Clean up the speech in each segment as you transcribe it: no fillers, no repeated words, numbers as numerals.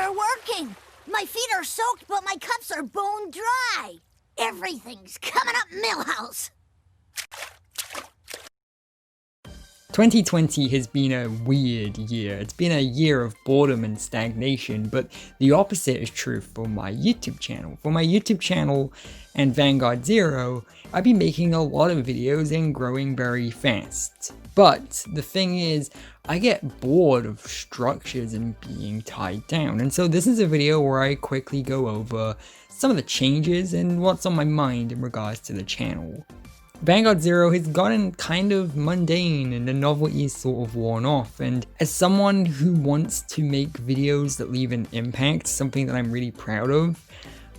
are working. My feet are soaked, but my cups are bone dry. Everything's coming up Millhouse. 2020 has been a weird year. It's been a year of boredom and stagnation, but the opposite is true for my YouTube channel. For my YouTube channel and Vanguard Zero, I've been making a lot of videos and growing very fast. But the thing is, I get bored of structures and being tied down. And so this is a video where I quickly go over some of the changes and what's on my mind in regards to the channel. Vanguard Zero has gotten kind of mundane and the novelty is sort of worn off, and as someone who wants to make videos that leave an impact, something that I'm really proud of,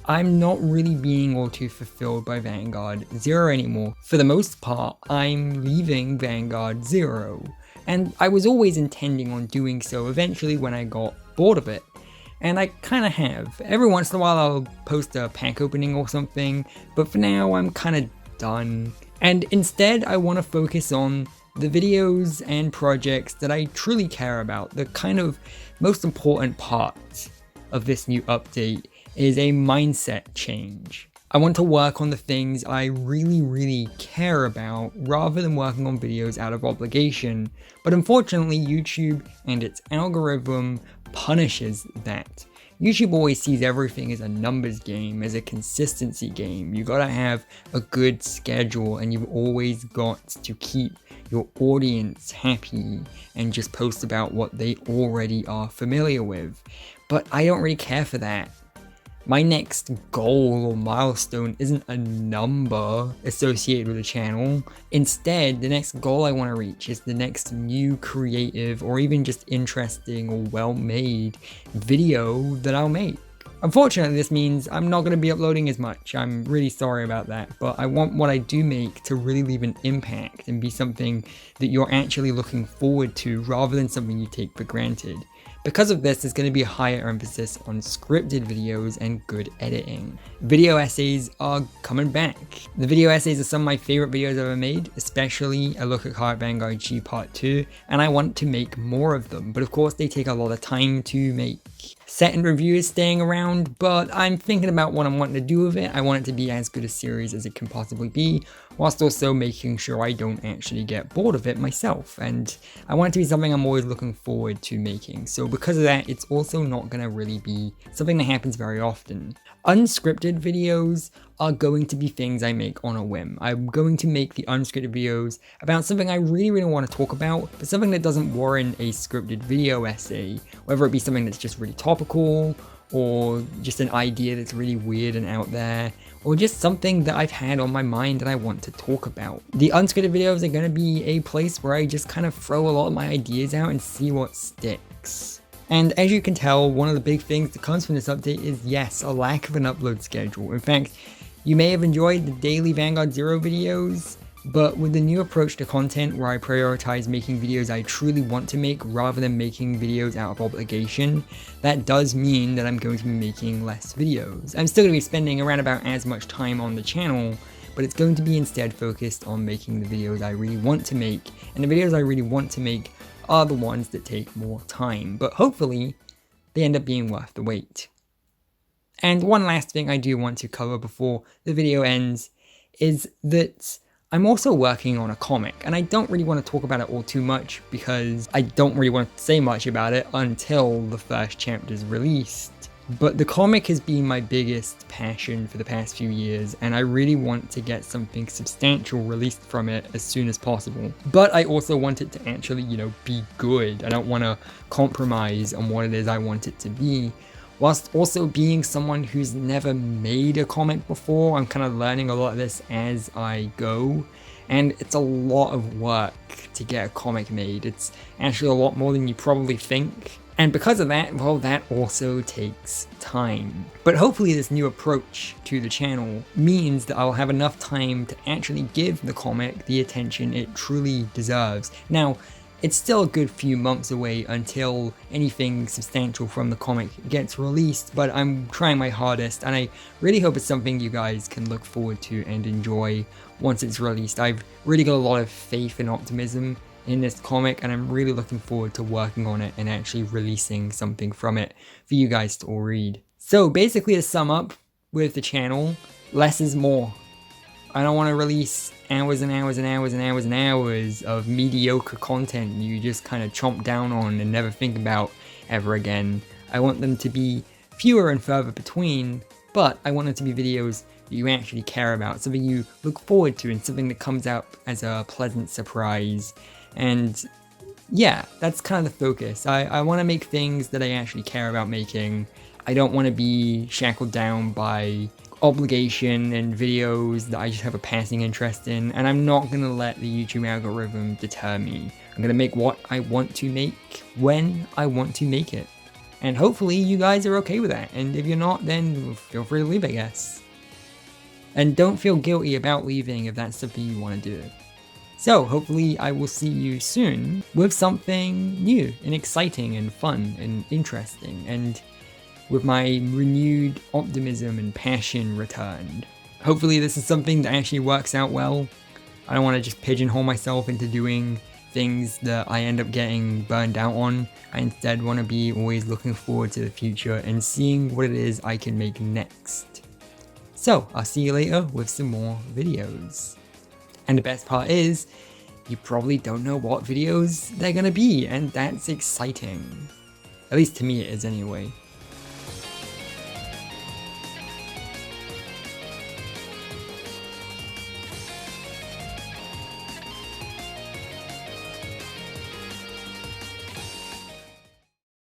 I'm not really being all too fulfilled by Vanguard Zero anymore. For the most part, I'm leaving Vanguard Zero, and I was always intending on doing so eventually when I got bored of it. And I kinda have. Every once in a while I'll post a pack opening or something, but for now I'm kinda done. And instead I want to focus on the videos and projects that I truly care about. The kind of most important part of this new update is a mindset change. I want to work on the things I really care about rather than working on videos out of obligation. But unfortunately YouTube and its algorithm punishes that. YouTube always sees everything as a numbers game, as a consistency game. You gotta have a good schedule and you've always got to keep your audience happy and just post about what they already are familiar with. But I don't really care for that. My next goal or milestone isn't a number associated with the channel. Instead, the next goal I want to reach is the next new creative or even just interesting or well-made video that I'll make. Unfortunately, this means I'm not going to be uploading as much. I'm really sorry about that, but I want what I do make to really leave an impact and be something that you're actually looking forward to rather than something you take for granted. Because of this, there's going to be a higher emphasis on scripted videos and good editing. Video essays are coming back. The video essays are some of my favorite videos I've ever made, especially a look at Cardfight Vanguard G Part 2, and I want to make more of them, but of course they take a lot of time to make. Set and review is staying around, but I'm thinking about what I'm wanting to do with it. I want it to be as good a series as it can possibly be, whilst also making sure I don't actually get bored of it myself, and I want it to be something I'm always looking forward to making. So because of that, it's also not going to really be something that happens very often. Unscripted videos are going to be things I make on a whim. I'm going to make the unscripted videos about something I really want to talk about, but something that doesn't warrant a scripted video essay, whether it be something that's just really topical, or just an idea that's really weird and out there, or just something that I've had on my mind that I want to talk about. The unscripted videos are going to be a place where I just kind of throw a lot of my ideas out and see what sticks. And as you can tell, one of the big things that comes from this update is, yes, a lack of an upload schedule. In fact, you may have enjoyed the daily Vanguard Zero videos, but with the new approach to content where I prioritize making videos I truly want to make rather than making videos out of obligation, that does mean that I'm going to be making less videos. I'm still going to be spending around about as much time on the channel, but it's going to be instead focused on making the videos I really want to make, and the videos I really want to make are the ones that take more time, but hopefully they end up being worth the wait. And one last thing I do want to cover before the video ends is that I'm also working on a comic, and I don't really want to talk about it all too much because I don't really want to say much about it until the first chapter is released. But the comic has been my biggest passion for the past few years, and I really want to get something substantial released from it as soon as possible. But I also want it to actually, be good. I don't want to compromise on what it is I want it to be. Whilst also being someone who's never made a comic before, I'm kind of learning a lot of this as I go. And it's a lot of work to get a comic made. It's actually a lot more than you probably think. And because of that, well, that also takes time. But hopefully this new approach to the channel means that I'll have enough time to actually give the comic the attention it truly deserves. Now, it's still a good few months away until anything substantial from the comic gets released, but I'm trying my hardest, and I really hope it's something you guys can look forward to and enjoy once it's released. I've really got a lot of faith and optimism in this comic, and I'm really looking forward to working on it and actually releasing something from it for you guys to all read. So basically, to sum up with the channel, less is more. I don't want to release hours and hours and hours and hours and hours of mediocre content you just kind of chomp down on and never think about ever again. I want them to be fewer and further between, but I want them to be videos that you actually care about, something you look forward to, and something that comes out as a pleasant surprise. And yeah, that's kind of the focus. I want to make things that I actually care about making. I don't want to be shackled down by obligation and videos that I just have a passing interest in, and I'm not going to let the YouTube algorithm deter me. I'm going to make what I want to make when I want to make it. And hopefully you guys are okay with that, and if you're not, then feel free to leave, I guess. And don't feel guilty about leaving if that's something you want to do. So hopefully I will see you soon with something new and exciting and fun and interesting, and with my renewed optimism and passion returned. Hopefully this is something that actually works out well. I don't want to just pigeonhole myself into doing things that I end up getting burned out on. I instead want to be always looking forward to the future and seeing what it is I can make next. So I'll see you later with some more videos. And the best part is, you probably don't know what videos they're gonna be, and that's exciting. At least to me it is anyway.